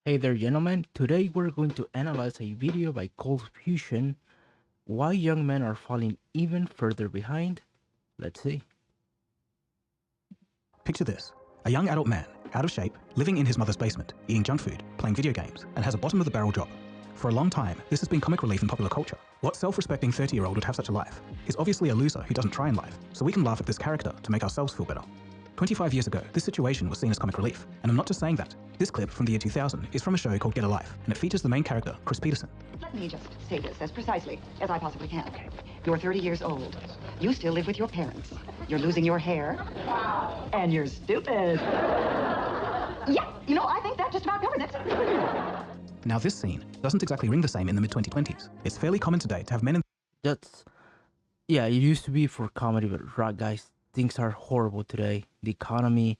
Hey there, gentlemen. Today we're going to analyze a video by Cold Fusion, Why Young Men Are Falling Even Further Behind. Let's see. Picture this. A young adult man, out of shape, living in his mother's basement, eating junk food, playing video games, and has a bottom-of-the-barrel job. For a long time, this has been comic relief in popular culture. What self-respecting 30-year-old would have such a life? He's obviously a loser who doesn't try in life, so we can laugh at this character to make ourselves feel better. 25 years ago, this situation was seen as comic relief, and I'm not just saying that. This clip from the year 2000 is from a show called Get a Life, and it features the main character, Chris Peterson. Let me just say this as precisely as I possibly can. You're 30 years old. You still live with your parents. You're losing your hair. And you're stupid. Yeah, I think that just about covers it. Now this scene doesn't exactly ring the same in the mid-2020s. It's fairly common today to have men in Yeah, it used to be for comedy, but right, guys, things are horrible today. The economy,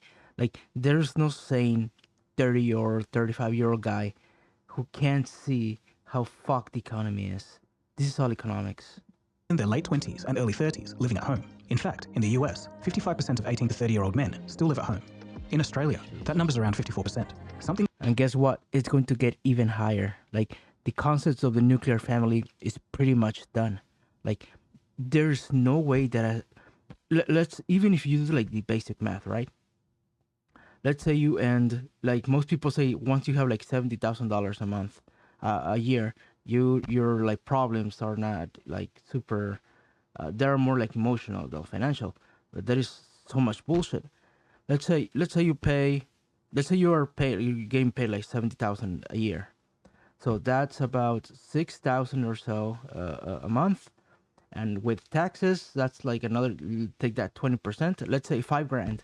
there's no sane 30 or 35-year-old guy who can't see how fucked the economy is. This is all economics. their late 20s and early 30s living at home. In fact, in the US, 55% of 18 to 30-year-old men still live at home. In Australia, that number's around 54%. And guess what? It's going to get even higher. The concept of the nuclear family is pretty much done. There's no way that let's, even if you do the basic math, right? Let's say you end, most people say, once you have $70,000 a month, a year, your problems are not super. They're more emotional than financial. But that is so much bullshit. Let's say you pay. Let's say you're getting paid $70,000 a year. So that's about 6,000 or so a month, and with taxes, that's another. Take that 20%. Let's say $5,000.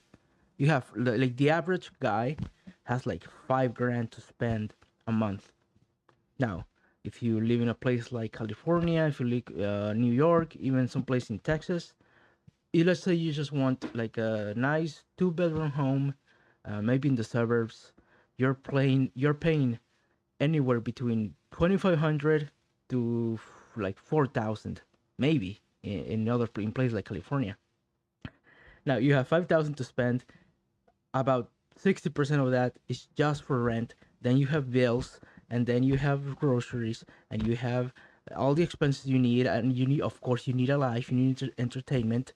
You have the average guy has $5,000 to spend a month. Now, if you live in a place like California, if you live New York, even some place in Texas, let's say you just want a nice 2-bedroom home, maybe in the suburbs. You're paying anywhere between 2,500 to 4,000, maybe in places like California. Now you have 5,000 to spend. About 60% of that is just for rent. Then you have bills, and then you have groceries, and you have all the expenses you need, and of course, you need a life, you need entertainment.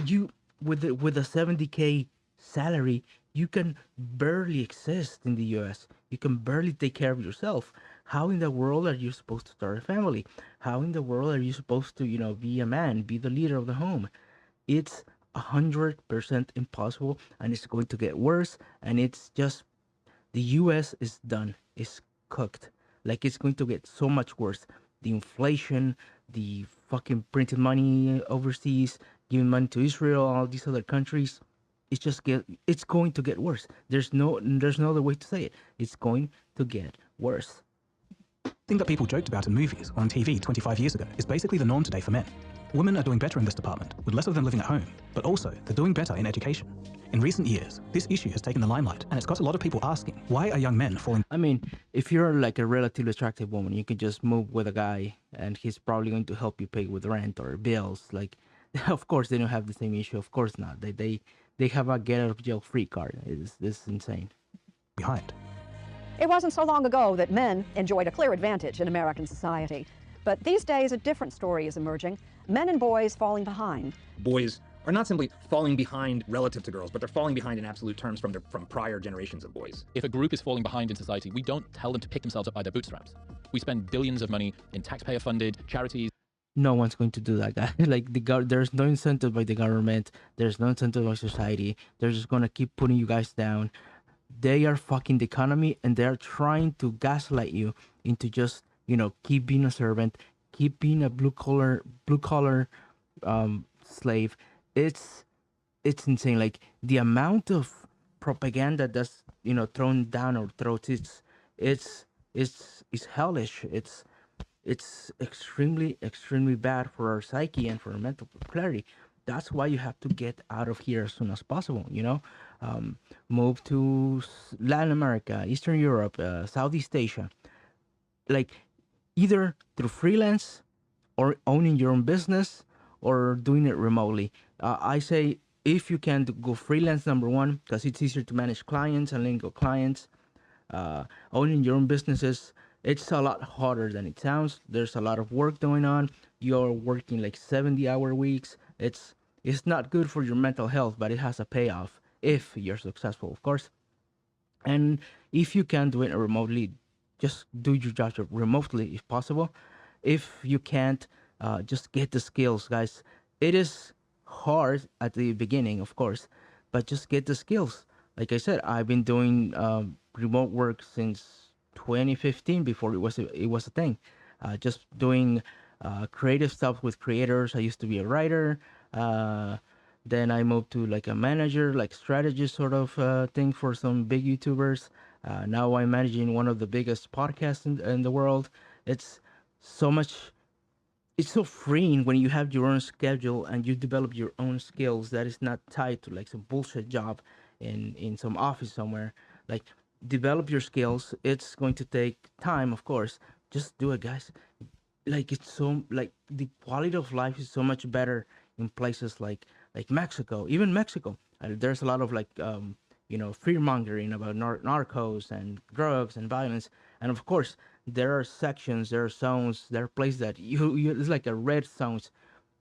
You with a 70K salary, you can barely exist in the US. You can barely take care of yourself. How in the world are you supposed to start a family? How in the world are you supposed to, be a man, be the leader of the home? It's 100% impossible, and it's going to get worse. And it's just, the US is done. It's cooked. It's going to get so much worse. The inflation, the fucking printed money overseas, giving money to Israel, all these other countries. It's going to get worse. There's no other way to say it. It's going to get worse. Thing that people joked about in movies or on TV 25 years ago is basically the norm today for men. Women are doing better in this department, with less of them living at home, but also they're doing better in education. In recent years, this issue has taken the limelight, and it's got a lot of people asking, why are young men falling? I mean, if you're a relatively attractive woman, you can just move with a guy, and he's probably going to help you pay with rent or bills. Of course, they don't have the same issue. Of course not. They have a get out of jail free card. This is insane. Behind. It wasn't so long ago that men enjoyed a clear advantage in American society. But these days, a different story is emerging. Men and boys falling behind. Boys are not simply falling behind relative to girls, but they're falling behind in absolute terms from prior generations of boys. If a group is falling behind in society, we don't tell them to pick themselves up by their bootstraps. We spend billions of money in taxpayer-funded charities. No one's going to do that, guy. There's no incentive by the government. There's no incentive by society. They're just gonna keep putting you guys down. They are fucking the economy, and they're trying to gaslight you into just keep being a servant, keep being a blue collar slave. It's insane. The amount of propaganda that's thrown down our throats. It's hellish. It's extremely bad for our psyche and for our mental clarity. That's why you have to get out of here as soon as possible. Move to Latin America, Eastern Europe, Southeast Asia. Either through freelance or owning your own business or doing it remotely. I say, if you can, go freelance, number one, because it's easier to manage clients and lingo clients. owning your own businesses, it's a lot harder than it sounds. There's a lot of work going on. You're working like 70-hour weeks. It's not good for your mental health, but it has a payoff if you're successful, of course. And if you can do it remotely, just do your job remotely if possible. If you can't, just get the skills, guys. It is hard at the beginning, of course, but just get the skills. Like I said, I've been doing remote work since 2015 before it was a thing. Just doing creative stuff with creators. I used to be a writer. Then I moved to like a manager, like strategist sort of thing for some big YouTubers. Now I'm managing one of the biggest podcasts in the world. It's so much, it's so freeing when you have your own schedule and you develop your own skills that is not tied to like some bullshit job in some office somewhere. Like, develop your skills. It's going to take time, of course. Just do it, guys. Like, it's so, like, the quality of life is so much better in places like Mexico, even Mexico. There's a lot of like fear mongering about narcos and drugs and violence, and of course there are sections, there are zones, there are places that you it's like a red zones.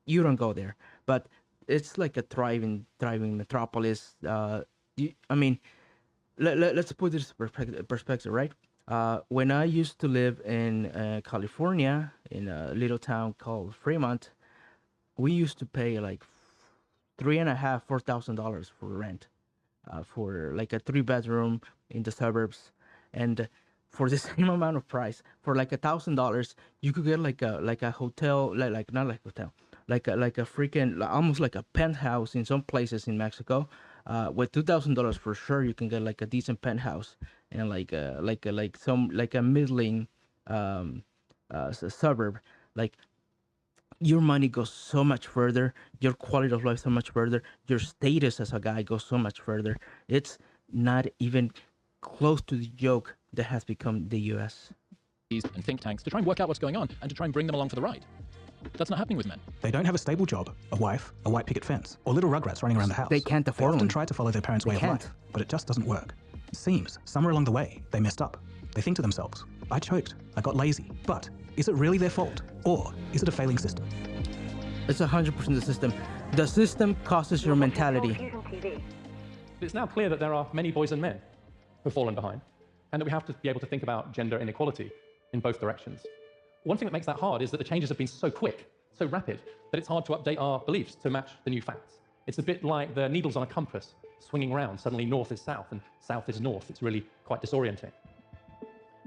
You don't go there, but it's like a thriving metropolis. I mean, let's put this perspective, right? When I used to live in California, in a little town called Fremont, we used to pay like $3,500 $4,000 for rent, for like a 3 bedroom in the suburbs, and for the same amount of price, for like $1,000, you could get like a hotel, like not like hotel, like a freaking almost like a penthouse in some places in Mexico. With $2,000 for sure, you can get like a decent penthouse and like a middling suburb. Like, your money goes so much further, your quality of life so much further, your status as a guy goes so much further. It's not even close to the joke that has become the US. And think tanks to try and work out what's going on and to try and bring them along for the ride. That's not happening with men. They don't have a stable job, a wife, a white picket fence, or little rugrats running around the house. They can't afford They often one. try to follow their parents' way of can't. life, but it just doesn't work. It seems somewhere along the way, they messed up. They think to themselves, I choked, I got lazy. But is it really their fault? Or is it a failing system? It's 100% the system. The system causes your mentality. It's now clear that there are many boys and men who've fallen behind, and that we have to be able to think about gender inequality in both directions. One thing that makes that hard is that the changes have been so quick, so rapid, that it's hard to update our beliefs to match the new facts. It's a bit like the needles on a compass swinging round. Suddenly north is south and south is north. It's really quite disorienting.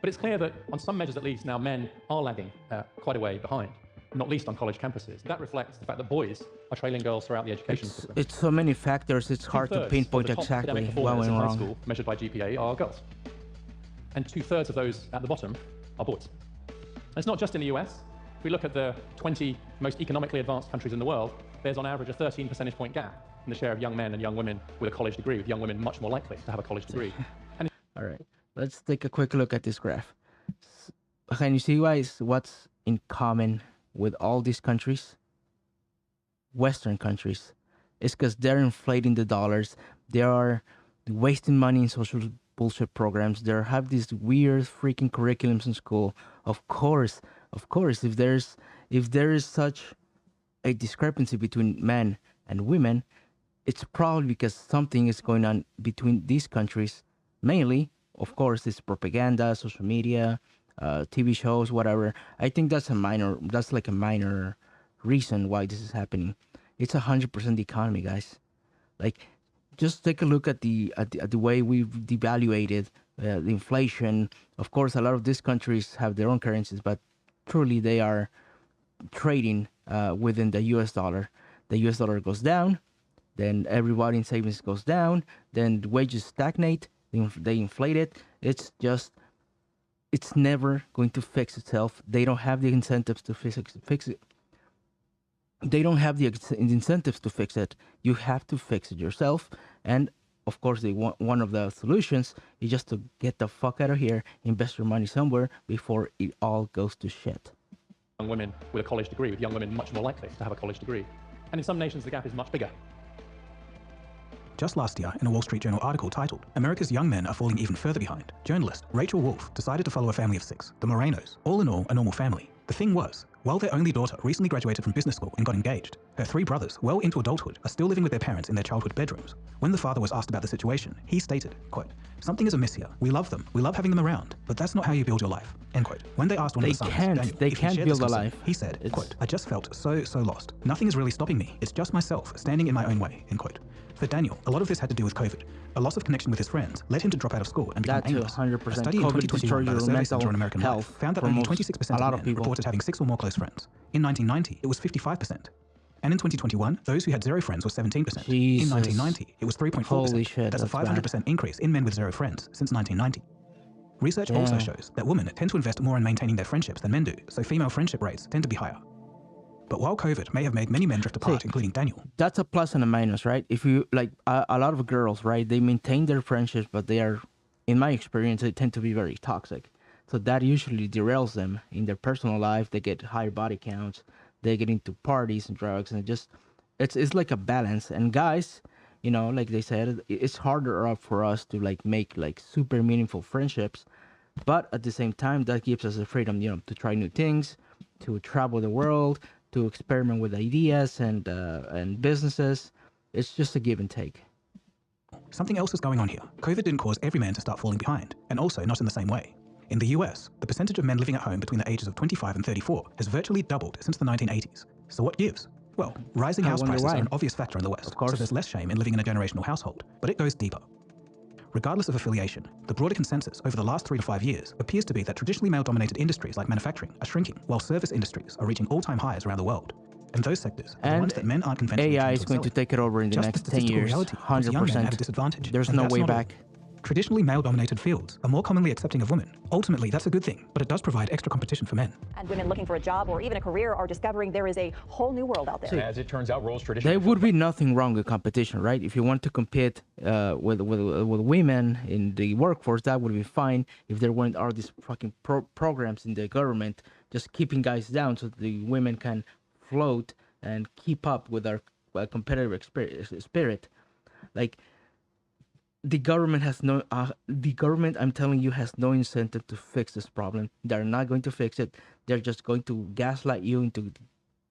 But it's clear that on some measures at least now men are lagging quite a way behind, not least on college campuses. That reflects the fact that boys are trailing girls throughout the education system. It's so many factors, it's hard to pinpoint exactly what went in high wrong. school, measured by GPA, are girls. And 2/3 of those at the bottom are boys. And it's not just in the US. If we look at the 20 most economically advanced countries in the world, there's on average a 13 percentage point gap in the share of young men and young women with a college degree, with young women much more likely to have a college degree. And All right, let's take a quick look at this graph. Can you see, guys, what's in common with all these countries? Western countries. It's because they're inflating the dollars. They are wasting money in social bullshit programs. They have these weird freaking curriculums in school. Of course, if there is such a discrepancy between men and women, it's probably because something is going on between these countries. Mainly, of course, it's propaganda, social media, TV shows, whatever. I think that's like a minor reason why this is happening. It's 100% the economy, guys. Like, just take a look at the way we've devaluated the inflation. Of course, a lot of these countries have their own currencies, but truly they are trading within the US dollar. The US dollar goes down, then everybody in savings goes down, then the wages stagnate, they inflate it. It's never going to fix itself. They don't have the incentives to fix it. They don't have the incentives to fix it. You have to fix it yourself. And of course, one of the solutions is just to get the fuck out of here, invest your money somewhere before it all goes to shit. young women with a college degree, with young women much more likely to have a college degree. And in some nations, the gap is much bigger. Just last year, in a Wall Street Journal article titled, "America's Young Men Are Falling Even Further Behind," journalist Rachel Wolf decided to follow a family of 6, the Morenos, all in all a normal family. The thing was, while their only daughter recently graduated from business school and got engaged, her 3 brothers, well into adulthood, are still living with their parents in their childhood bedrooms. When the father was asked about the situation, he stated, quote, "Something is amiss here. We love them. We love having them around. But that's not how you build your life." End quote. When they asked one of the sons, Daniel, they if he can't shared build this a concern, life. he said, quote, "I just felt so lost. Nothing is really stopping me. It's just myself standing in my own way." End quote. For Daniel, a lot of this had to do with COVID. A loss of connection with his friends led him to drop out of school and become That too, aimless. 100%. A study in COVID 2021 by the destroys Survey your Center on American mental Life health found that for only most- 26% a lot of of men people. reported having 6 or more close friends. In 1990, it was 55%. And in 2021, those who had 0 friends were 17%. Jesus. In 1990, it was 3.4%. Holy shit, That's a that's 500% increase in men with 0 friends since 1990. Research also Damn. shows that women tend to invest more in maintaining their friendships than men do, so female friendship rates tend to be higher. But while COVID may have made many men drift apart, including Daniel, That's a plus and a minus, right? If you like a lot of girls, right? They maintain their friendships, but they are, in my experience, they tend to be very toxic. So that usually derails them in their personal life. They get higher body counts. They get into parties and drugs, and it's like a balance. And guys, you know, like they said, it's harder up for us to like make like super meaningful friendships, but at the same time, that gives us the freedom, you know, to try new things, to travel the world, to experiment with ideas and businesses. It's just a give and take. something else is going on here. COVID didn't cause every man to start falling behind, and also not in the same way. In the US, the percentage of men living at home between the ages of 25 and 34 has virtually doubled since the 1980s. So what gives? Well, rising I house wonder prices why. are an obvious factor in the West, Of course. so there's less shame in living in a generational household, but it goes deeper. Regardless of affiliation, the broader consensus over the last 3 to 5 years appears to be that traditionally male-dominated industries like manufacturing are shrinking, while service industries are reaching all-time highs around the world. And those sectors are the And ones that men aren't conventionally AI trained is going to excel in. take it over in the Just next the 10 statistical years. reality was young men had a 100%. disadvantage. There's and no that's way not all. back. Traditionally male-dominated fields are more commonly accepting of women. Ultimately, that's a good thing, but it does provide extra competition for men. And women looking for a job or even a career are discovering there is a whole new world out there. As it turns out, roles traditionally. There would be nothing wrong with competition, right? If you want to compete with women in the workforce, that would be fine. If there weren't all these fucking programs in the government just keeping guys down so the women can float and keep up with our competitive spirit, like. The government has no. The government, I'm telling you, has no incentive to fix this problem. They're not going to fix it. They're just going to gaslight you into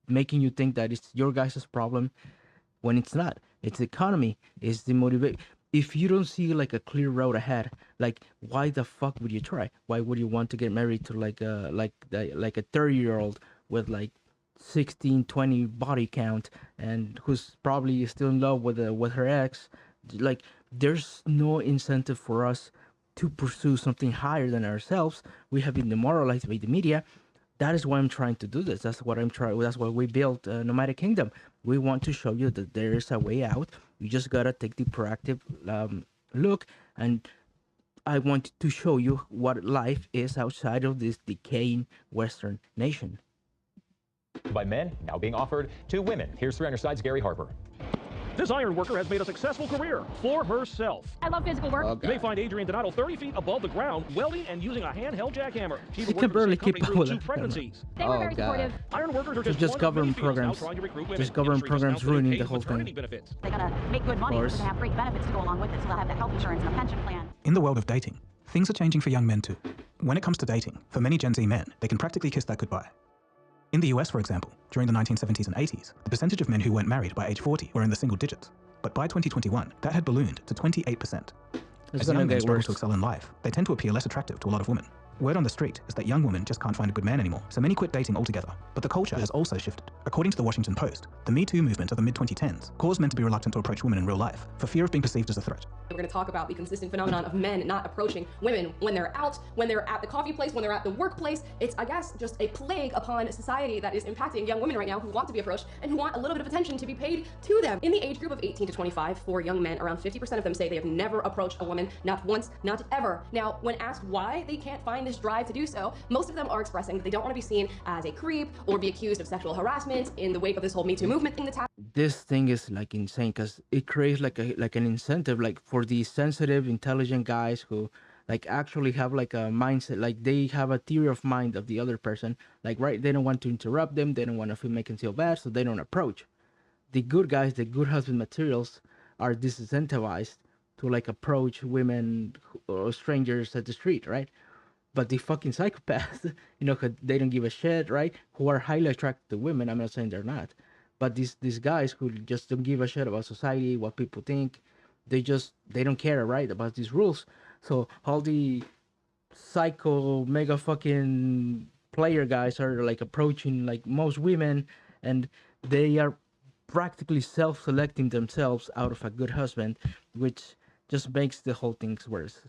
making you think that it's your guys' problem, when it's not. It's the economy. It's the motivation. If you don't see like a clear road ahead, like why the fuck would you try? Why would you want to get married to like a 30-year-old with like 16, 20 body count and who's probably still in love with her ex? Like, there's no incentive for us to pursue something higher than ourselves. We have been demoralized by the media. That is why I'm trying to do this. That's what I'm trying. That's why we built Nomadic Kingdom. We want to show you that there is a way out. You just gotta take the proactive look, and I want to show you what life is outside of this decaying Western nation. By men, now being offered to women. Here's 3 on your side's Gary Harper. This iron worker has made a successful career for herself. I love physical work. You may find Adrienne Donato 30 feet above the ground, welding and using a handheld jackhammer. She even can worked for the barely same company keep up through with 2 it. pregnancies. They were very supportive. Iron workers are Just just one of government many fields now programs. trying to recruit women. Just government Industry just programs announced that it ruining the pays whole maternity thing. benefits. They're going to make good money course. because they have great benefits to go along with it, so they'll have the health insurance and a pension plan. In the world of dating, things are changing for young men too. When it comes to dating, for many Gen Z men, they can practically kiss that goodbye. In the US, for example, during the 1970s and 80s, the percentage of men who weren't married by age 40 were in the single digits. But by 2021, that had ballooned to 28%. It's As gonna young men get struggle worse. to excel in life, they tend to appear less attractive to a lot of women. Word on the street is that young women just can't find a good man anymore, so many quit dating altogether. But the culture has also shifted. According to the Washington Post, the Me Too movement of the mid-2010s caused men to be reluctant to approach women in real life for fear of being perceived as a threat. We're going to talk about the consistent phenomenon of men not approaching women when they're out, when they're at the coffee place, when they're at the workplace. It's, I guess, just a plague upon society that is impacting young women right now who want to be approached and who want a little bit of attention to be paid to them. In the age group of 18 to 25, for young men, around 50% of them say they have never approached a woman, not once, not ever. Now, when asked why they can't find this drive to do so, most of them are expressing that they don't want to be seen as a creep or be accused of sexual harassment in the wake of this whole Me Too movement thing that's happening. This thing is like insane because it creates like an incentive like for these sensitive, intelligent guys who like actually have like a mindset, like they have a theory of mind of the other person. Like, right, they don't want to interrupt them, they don't want to make them feel bad, so they don't approach. The good guys, the good husband materials, are disincentivized to like approach women or strangers at the street, right? But the fucking psychopaths, 'cause they don't give a shit, right? Who are highly attracted to women. I'm not saying they're not, but these guys who just don't give a shit about society, what people think, they don't care, right, about these rules. So all the psycho mega fucking player guys are like approaching like most women, and they are practically self-selecting themselves out of a good husband, which just makes the whole thing worse.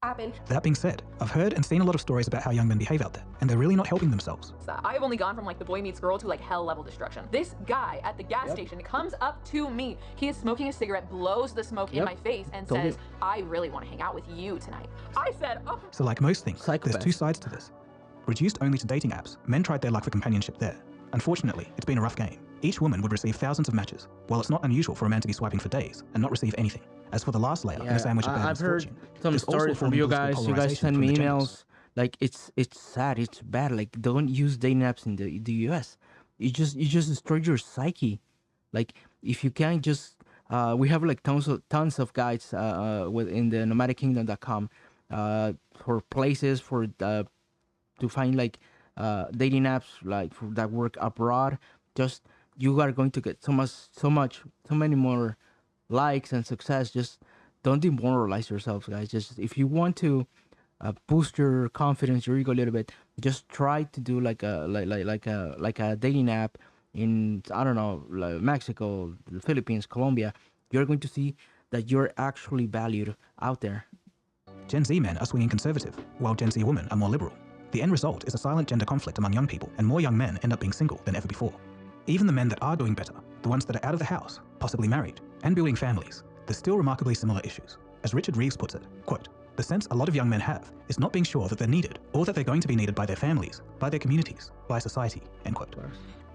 Happen. That being said, I've heard and seen a lot of stories about how young men behave out there, and they're really not helping themselves. I've only gone from like the boy meets girl to like hell level destruction. This guy at the gas station comes up to me. He is smoking a cigarette, blows the smoke in my face, and says, I really want to hang out with you tonight. I said, oh. So like most things, there's two sides to this. Reduced only to dating apps, men tried their luck for companionship there. Unfortunately, it's been a rough game. Each woman would receive thousands of matches, while it's not unusual for a man to be swiping for days and not receive anything. As for the last layer in a sandwich of bad I've heard misfortune, some there's also stories from form you of political guys. You guys polarization send between me the genders. emails. Like it's sad. It's bad. Like don't use dating apps in the US. You just destroy your psyche. Like if you can't just we have like tons of guides within the nomadicKingdom.com for places for to find like dating apps like for that work abroad. Just you are going to get so many more likes and success. Just don't demoralize yourselves, guys. Just if you want to boost your confidence, your ego a little bit, just try to do like a dating app in, I don't know, like Mexico, the Philippines, Colombia. You're going to see that you're actually valued out there. Gen Z men are swinging conservative, while Gen Z women are more liberal. The end result is a silent gender conflict among young people, and more young men end up being single than ever before. Even the men that are doing better, the ones that are out of the house, possibly married, and building families, there's still remarkably similar issues. As Richard Reeves puts it, quote, the sense a lot of young men have is not being sure that they're needed, or that they're going to be needed by their families, by their communities, by society, end quote.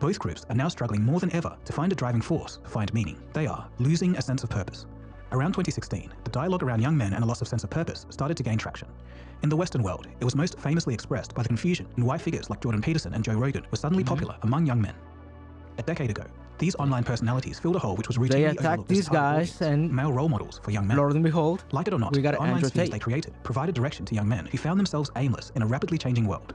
Both groups are now struggling more than ever to find a driving force, find meaning. They are losing a sense of purpose. Around 2016, the dialogue around young men and a loss of sense of purpose started to gain traction. In the Western world, it was most famously expressed by the confusion in why figures like Jordan Peterson and Joe Rogan were suddenly popular among young men. A decade ago, these online personalities filled a hole which was routinely They attacked overlooked as these a target guys audience, and male role models for young men. Lord and behold, Like it or not, we got the online Andrew spheres Tate. they created provided direction to young men who found themselves aimless in a rapidly changing world.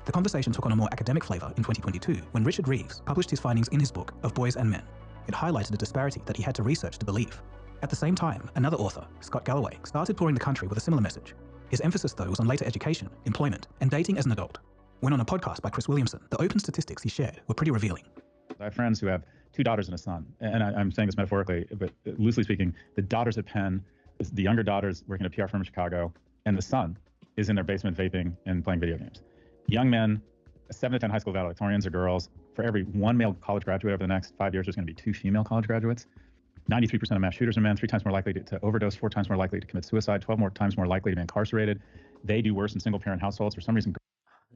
The conversation took on a more academic flavor in 2022 when Richard Reeves published his findings in his book of Boys and Men. It highlighted a disparity that he had to research to believe. At the same time, another author, Scott Galloway, started touring the country with a similar message. His emphasis, though, was on later education, employment, and dating as an adult. When on a podcast by Chris Williamson, the open statistics he shared were pretty revealing. I have friends who have 2 daughters and a son, and I'm saying this metaphorically, but loosely speaking, the daughters at Penn, the younger daughter's working at a PR firm in Chicago, and the son is in their basement vaping and playing video games. Young men, 7 to 10 high school valedictorians are girls. For every 1 male college graduate over the next 5 years, there's going to be 2 female college graduates. 93% of mass shooters are men, 3 times more likely to overdose, 4 times more likely to commit suicide, 12 more times more likely to be incarcerated. They do worse in single-parent households. For some reason,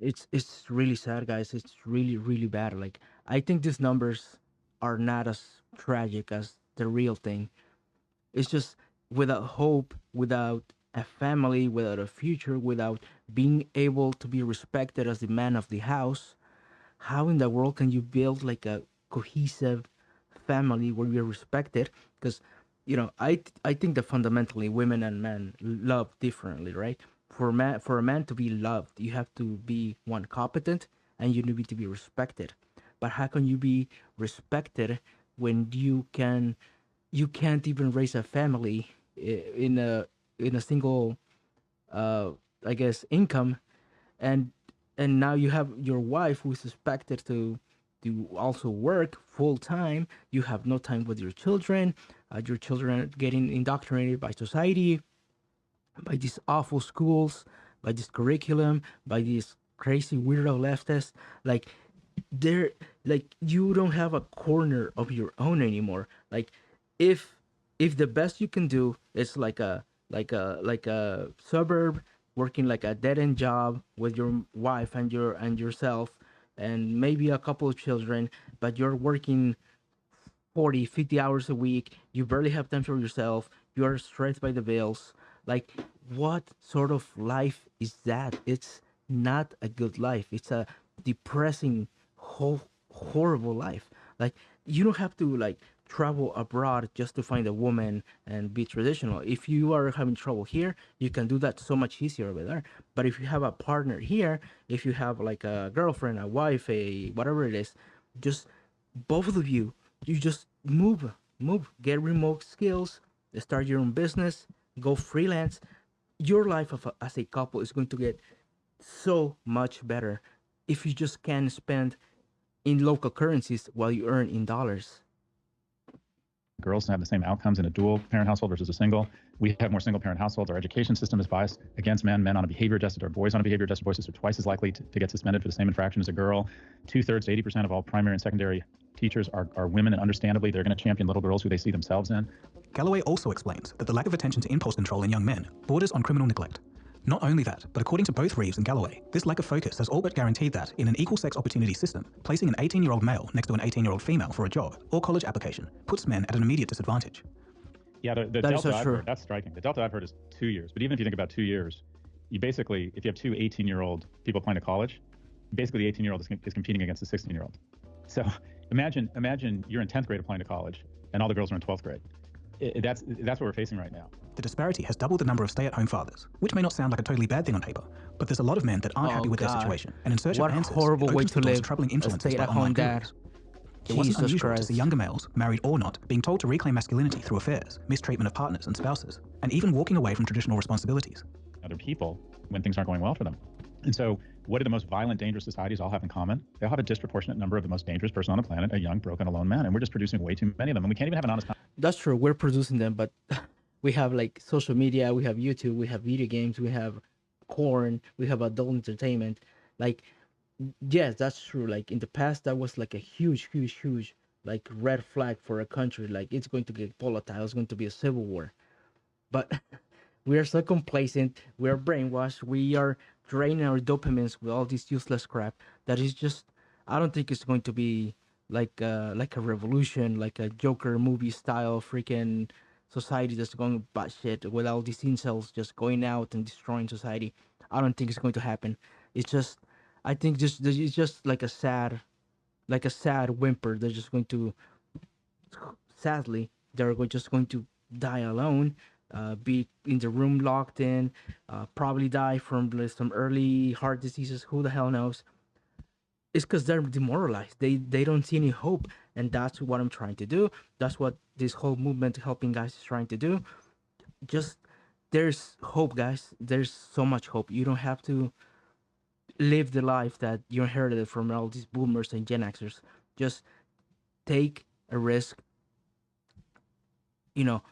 it's really sad, guys. It's really bad. Like I think these numbers are not as tragic as the real thing. It's just without hope, without a family, without a future, without being able to be respected as the man of the house, how in the world can you build like a cohesive family where you're respected? Because I think that fundamentally women and men love differently, right? For a man to be loved, you have to be one competent and you need to be respected. But how can you be respected when you can't even raise a family in a single I guess income, and now you have your wife who is expected to also work full time. You have no time with your children. Your children are getting indoctrinated by society, by these awful schools, by this curriculum, by these crazy weirdo leftists. Like they're like, you don't have a corner of your own anymore. Like if the best you can do is like a suburb, working like a dead end job with your wife and yourself and maybe a couple of children, but you're working 40, 50 hours a week, you barely have time for yourself, you're stressed by the bills. Like, what sort of life is that? It's not a good life. It's a depressing, horrible life. Like, you don't have to like travel abroad just to find a woman and be traditional. If you are having trouble here, you can do that so much easier over there. But if you have a partner here, if you have like a girlfriend, a wife, a whatever it is, just both of you, you just move, get remote skills, start your own business, go freelance. Your life as a couple is going to get so much better if you just can spend in local currencies while you earn in dollars. Girls have the same outcomes in a dual parent household versus a single. We have more single parent households. Our education system is biased against men. Men on a behavior adjusted or boys on a behavior adjusted basis are twice as likely to get suspended for the same infraction as a girl. 2/3 to 80% of all primary and secondary teachers are women, and understandably, they're going to champion little girls who they see themselves in. Galloway also explains that the lack of attention to impulse control in young men borders on criminal neglect. Not only that, but according to both Reeves and Galloway, this lack of focus has all but guaranteed that, in an equal sex opportunity system, placing an 18-year-old male next to an 18-year-old female for a job or college application puts men at an immediate disadvantage. Yeah, the delta I've heard, that's striking. The delta I've heard is 2 years. But even if you think about 2 years, you basically, if you have two 18-year-old people applying to college, basically the 18-year-old is competing against the 16-year-old. So imagine you're in 10th grade applying to college, and all the girls are in 12th grade. That's what we're facing right now. The disparity has doubled the number of stay-at-home fathers, which may not sound like a totally bad thing on paper, but there's a lot of men that aren't happy with their situation, and in search of answers, horrible it way opens to the doors live. troubling influences by Stay-at-home online dad. gurus. It wasn't Jesus unusual to Christ. see younger males, married or not, being told to reclaim masculinity through affairs, mistreatment of partners and spouses, and even walking away from traditional responsibilities. Other people when things aren't going well for them. And so what do the most violent, dangerous societies all have in common? They all have a disproportionate number of the most dangerous person on the planet, a young, broken, alone man. And we're just producing way too many of them. And we can't even have an honest conversation. That's true. We're producing them, but we have like social media, we have YouTube, we have video games, we have porn, we have adult entertainment. Like, yes, that's true. Like in the past, that was like a huge like red flag for a country. Like it's going to get volatile. It's going to be a civil war. But we are so complacent. We are brainwashed. We are draining our dopamines with all this useless crap that is just. I don't think it's going to be like a revolution, like a Joker movie style freaking society that's going batshit with all these incels just going out and destroying society. I don't think it's going to happen. It's just, I think it's just like a sad whimper. They're just going to, sadly, just going to die alone, be in the room locked in, probably die from some early heart diseases. Who the hell knows? It's because they're demoralized. They don't see any hope, and that's what I'm trying to do. That's what this whole movement helping guys is trying to do. Just there's hope, guys. There's so much hope. You don't have to live the life that you inherited from all these boomers and Gen Xers. Just take a risk. You know,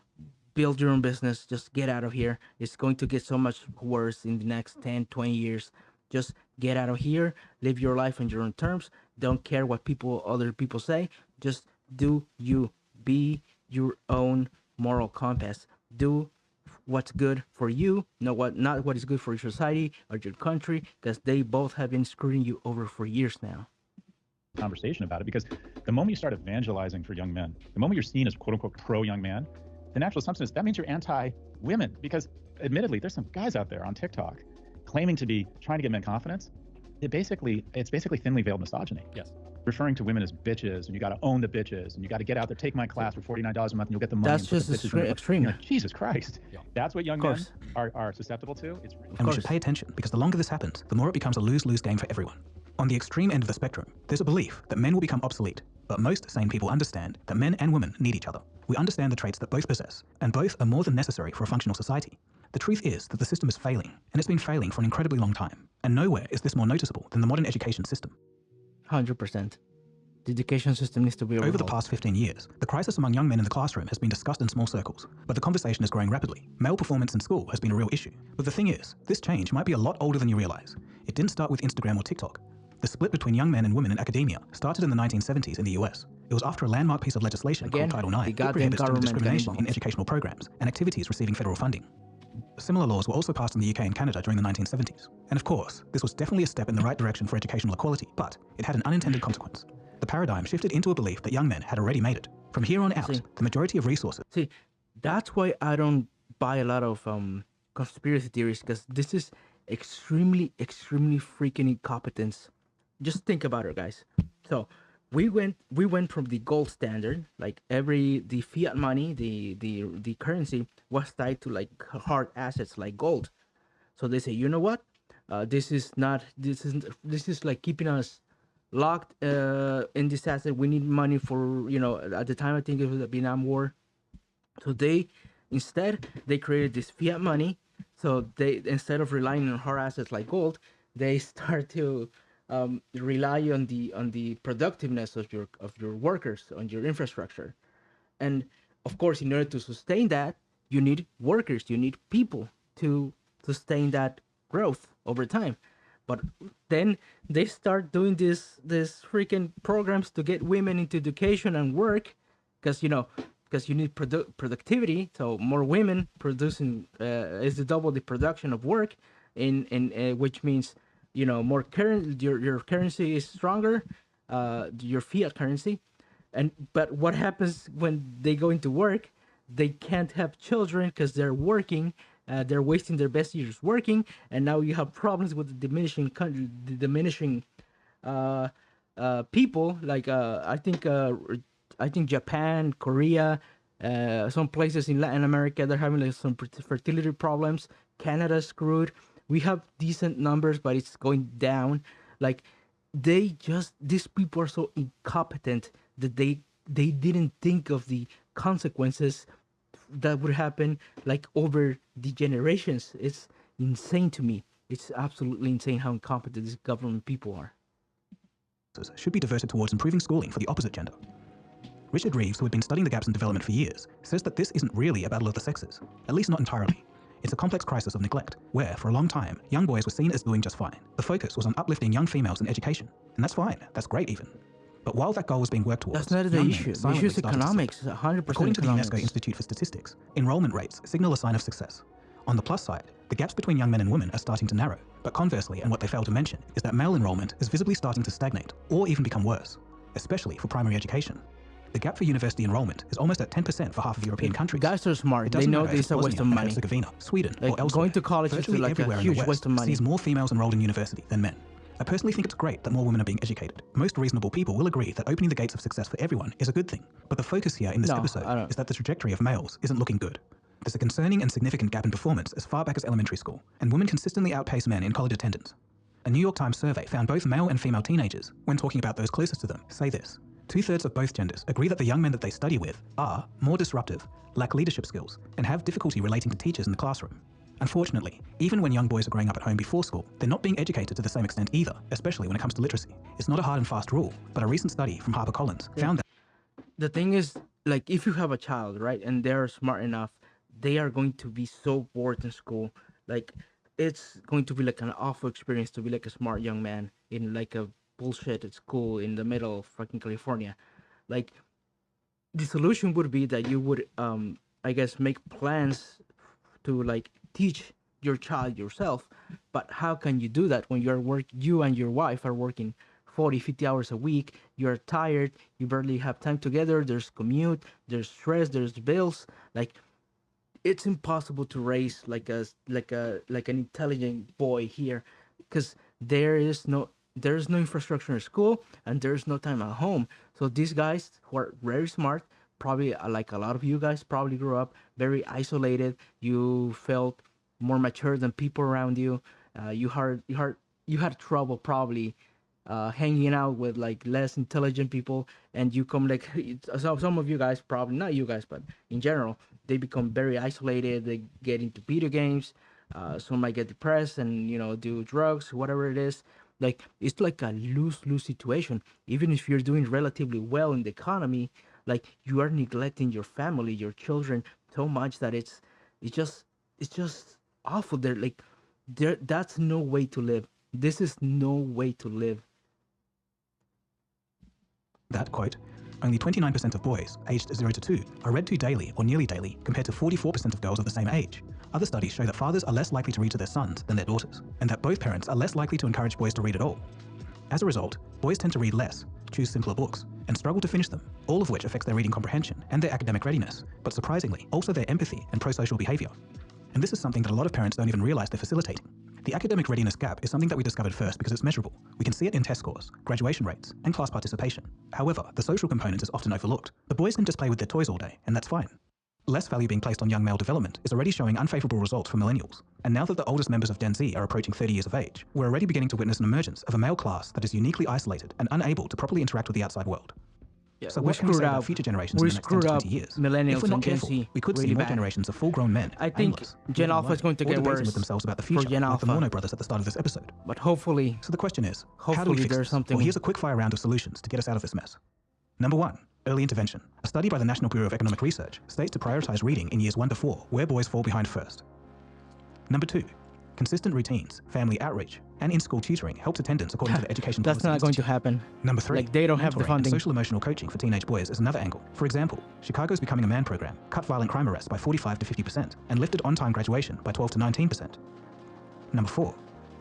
build your own business. Just get out of here. It's going to get so much worse in the next 10, 20 years. Just get out of here, live your life on your own terms. Don't care what other people say. Just do you. Be your own moral compass. Do what's good for you, not what is good for your society or your country, because they both have been screwing you over for years now. Conversation about it, because the moment you start evangelizing for young men, the moment you're seen as quote unquote pro young man, the natural assumption is that means you're anti-women, because admittedly, there's some guys out there on TikTok claiming to be trying to give men confidence. It's basically thinly veiled misogyny. Yes. Referring to women as bitches, and you got to own the bitches, and you got to get out there, take my class for $49 a month, and you'll get the money. That's just extreme. Like, Jesus Christ. Yeah. That's what young men are susceptible to. And we should pay attention, because the longer this happens, the more it becomes a lose-lose game for everyone. On the extreme end of the spectrum, there's a belief that men will become obsolete, but most sane people understand that men and women need each other. We understand the traits that both possess, and both are more than necessary for a functional society. The truth is that the system is failing, and it's been failing for an incredibly long time, and nowhere is this more noticeable than the modern education system. 100%. The education system needs to be overhauled. Over the past 15 years, the crisis among young men in the classroom has been discussed in small circles, but the conversation is growing rapidly. Male performance in school has been a real issue. But the thing is, this change might be a lot older than you realize. It didn't start with Instagram or TikTok. The split between young men and women in academia started in the 1970s in the US. It was after a landmark piece of legislation called Title IX that prohibits gender discrimination in educational programs and activities receiving federal funding. Similar laws were also passed in the UK and Canada during the 1970s. And of course, this was definitely a step in the right direction for educational equality, but it had an unintended consequence. The paradigm shifted into a belief that young men had already made it. From here on out, the majority of resources... See, that's why I don't buy a lot of conspiracy theories, because this is extremely freaking incompetence. Just think about it, guys. So, we went from the gold standard, like the fiat money, the currency was tied to like hard assets like gold. So they say, you know what, this is like keeping us locked in this asset. We need money for, at the time I think it was the Vietnam War. So they created this fiat money. So they, instead of relying on hard assets like gold, they start to rely on the productiveness of your workers, on your infrastructure. And of course, in order to sustain that, you need workers, you need people to sustain that growth over time. But then they start doing this freaking programs to get women into education and work, because you need productivity. So more women producing is to double the production of work, in which means more current, your currency is stronger, your fiat currency. But what happens when they go into work? They can't have children because they're working. They're wasting their best years working, and now you have problems with the diminishing people. Like I think Japan, Korea, some places in Latin America, they're having like some fertility problems. Canada's screwed. We have decent numbers, but it's going down. Like these people are so incompetent that they didn't think of the consequences that would happen like over the generations. It's insane to me. It's absolutely insane how incompetent these government people are. Should be diverted towards improving schooling for the opposite gender. Richard Reeves, who had been studying the gaps in development for years, says that this isn't really a battle of the sexes, at least not entirely. It's a complex crisis of neglect, where, for a long time, young boys were seen as doing just fine. The focus was on uplifting young females in education, and that's fine, that's great even. But while that goal was being worked towards, that's not the issue. The issue is economics. 100%. According to the economics. UNESCO Institute for Statistics, enrollment rates signal a sign of success. On the plus side, the gaps between young men and women are starting to narrow. But conversely, and what they fail to mention, is that male enrollment is visibly starting to stagnate, or even become worse, especially for primary education. The gap for university enrollment is almost at 10% for half of European countries. Guys are smart. They know this is a waste of money. Sweden, like or elsewhere, going to college is like a huge waste of money. Sees more females enrolled in university than men. I personally think it's great that more women are being educated. Most reasonable people will agree that opening the gates of success for everyone is a good thing. But the focus here in this episode is that the trajectory of males isn't looking good. There's a concerning and significant gap in performance as far back as elementary school, and women consistently outpace men in college attendance. A New York Times survey found both male and female teenagers, when talking about those closest to them, say this. 2/3 of both genders agree that the young men that they study with are more disruptive, lack leadership skills, and have difficulty relating to teachers in the classroom. Unfortunately, even when young boys are growing up at home before school, they're not being educated to the same extent either, especially when it comes to literacy. It's not a hard and fast rule, but a recent study from HarperCollins found that. The thing is, like, if you have a child, right, and they're smart enough, they are going to be so bored in school. Like, it's going to be like an awful experience to be like a smart young man in like a bullshit at school in the middle of fucking California. Like, the solution would be that you would, I guess, make plans to like teach your child yourself. But how can you do that when you and your wife are working 40-50 hours a week? You're tired, you barely have time together, there's commute, there's stress, there's bills. Like, it's impossible to raise like an intelligent boy here, because there's no infrastructure in school and there's no time at home. So these guys who are very smart, probably like a lot of you guys, probably grew up very isolated. You felt more mature than people around you. You had trouble probably hanging out with like less intelligent people, and you come like some of you guys, probably not you guys, but in general, they become very isolated. They get into video games. Some might get depressed and do drugs, whatever it is. Like, it's like a lose-lose situation. Even if you're doing relatively well in the economy, like, you are neglecting your family, your children so much that it's just awful. That's no way to live. This is no way to live. That quote, only 29% of boys aged 0 to 2 are read to daily or nearly daily, compared to 44% of girls of the same age. Other studies show that fathers are less likely to read to their sons than their daughters, and that both parents are less likely to encourage boys to read at all. As a result, boys tend to read less, choose simpler books, and struggle to finish them, all of which affects their reading comprehension and their academic readiness, but surprisingly, also their empathy and pro-social behavior. And this is something that a lot of parents don't even realize they're facilitating. The academic readiness gap is something that we discovered first because it's measurable. We can see it in test scores, graduation rates, and class participation. However, the social component is often overlooked. The boys can just play with their toys all day, and that's fine. Less value being placed on young male development is already showing unfavorable results for millennials. And now that the oldest members of Gen Z are approaching 30 years of age, we're already beginning to witness an emergence of a male class that is uniquely isolated and unable to properly interact with the outside world. Yeah, so what can we say about future generations in the next 10 to 20 years? Millennials If we're not and Gen careful, Z we could really see more bad. generations of full-grown men, I think aimless, Gen living Alpha is alone, going to or get debating worse with themselves about the for future, Gen like the Alpha. Morno brothers at the start of this episode. But hopefully, So the question is, how do we hopefully fix there's this? something. Well, here's a quick fire round of solutions to get us out of this mess. Number 1, early intervention. A study by the National Bureau of Economic Research states to prioritize reading in years 1 to 4, where boys fall behind first. Number 2, consistent routines, family outreach, and in-school tutoring helps attendance according to the Education That's Policy not going Institute. to happen. Number 3, Like they don't have the mentoring funding. and social-emotional coaching for teenage boys is another angle. For example, Chicago's Becoming a Man program cut violent crime arrests by 45 to 50% and lifted on-time graduation by 12 to 19%. Number 4,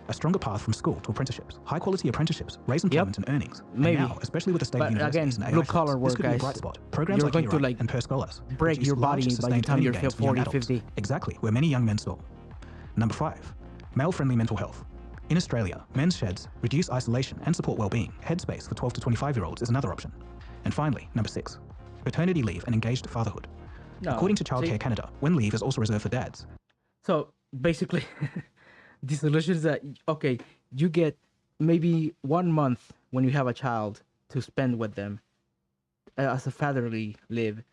a stronger path from school to apprenticeships. High-quality apprenticeships raise employment and earnings. Maybe. And now, especially with the state of But universities again, and AI blue-collar fields, work, this could be a guys. bright spot. Programs You're like going Hero to, like, and Per Scholars break produce your large, body by the sustained time earning you're gains for young 40, adults. 50. Exactly, where many young men stall. Number 5, male-friendly mental health. In Australia, men's sheds reduce isolation and support well-being. Headspace for 12 to 25-year-olds is another option. And finally, number 6, paternity leave and engaged fatherhood. No, According to see- Childcare Canada, when leave is also reserved for dads. So basically, the solution is that, okay, you get maybe 1 month when you have a child to spend with them as a fatherly leave.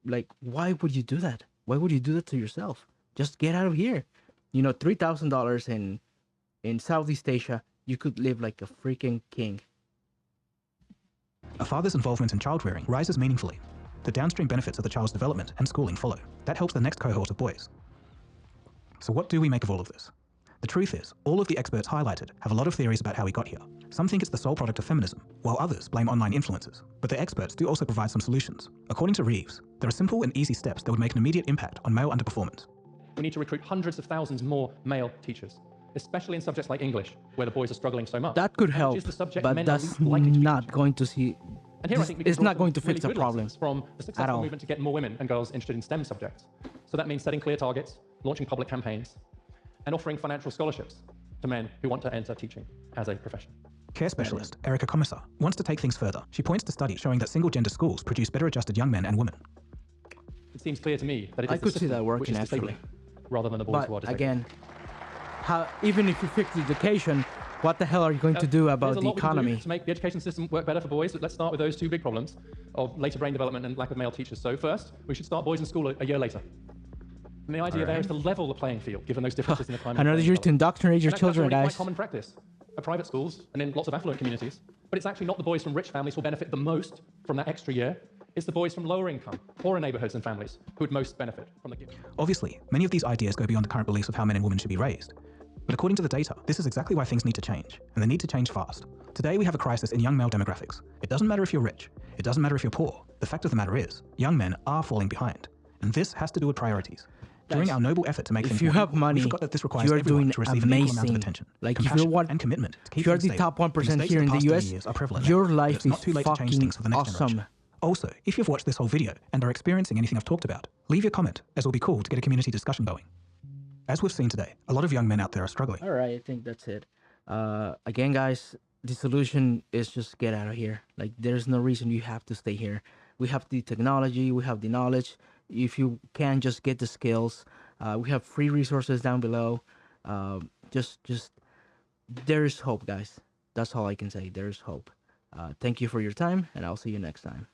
Like, why would you do that? Why would you do that to yourself? Just get out of here. You know, $3,000 in Southeast Asia, you could live like a freaking king. A father's involvement in child rearing rises meaningfully. The downstream benefits of the child's development and schooling follow. That helps the next cohort of boys. So what do we make of all of this? The truth is, all of the experts highlighted have a lot of theories about how we got here. Some think it's the sole product of feminism, while others blame online influencers. But the experts do also provide some solutions. According to Reeves, there are simple and easy steps that would make an immediate impact on male underperformance. We need to recruit hundreds of thousands more male teachers, especially in subjects like English, where the boys are struggling so much. That could Which help, is the subject but men are that's least likely to not going to see. And here I think we can It's draw not some going to really fix the good problem lessons from the at successful all. movement to get more women and girls interested in STEM subjects. So that means setting clear targets, launching public campaigns, and offering financial scholarships to men who want to enter teaching as a profession. Care specialist Erica Commissar wants to take things further. She points to studies showing that single-gender schools produce better adjusted young men and women. It seems clear to me that it is I the could see system that which working, is disabling, actually. rather than the boys who are But disabled. again, even if you fix the education, what the hell are you going to do about There's a the lot we can do economy? to make the education system work better for boys. But let's start with those two big problems of later brain development and lack of male teachers. So first, we should start boys in school a year later. And the idea there is to level the playing field, given those differences in the climate. Another year to indoctrinate your And children, that's already guys. quite common practice at private schools and in lots of affluent communities. But it's actually not the boys from rich families who will benefit the most from that extra year. It's the boys from lower income, poorer neighborhoods and families who would most benefit from the gift. Obviously, many of these ideas go beyond the current beliefs of how men and women should be raised. But according to the data, this is exactly why things need to change, and they need to change fast. Today we have a crisis in young male demographics. It doesn't matter if you're rich. It doesn't matter if you're poor. The fact of the matter is, young men are falling behind. And this has to do with priorities. During our noble effort to make things If you more have equal, money, we forgot that this requires you're everyone doing to receive an equal amount of amazing. attention, Like if compassion, you're one, and commitment to keep if you're things the stable. top 1% Mistakes here of in the past US, years are prevalent your now, but life it's not is too late to change fucking things for the next awesome. generation. Also, if you've watched this whole video and are experiencing anything I've talked about, leave your comment, as it will be cool to get a community discussion going. As we've seen today, a lot of young men out there are struggling. All right, I think that's it. Again, guys, the solution is just get out of here. Like, there's no reason you have to stay here. We have the technology, we have the knowledge. If you can, just get the skills. We have free resources down below. Just there is hope, guys. That's all I can say. There is hope. Thank you for your time, and I'll see you next time.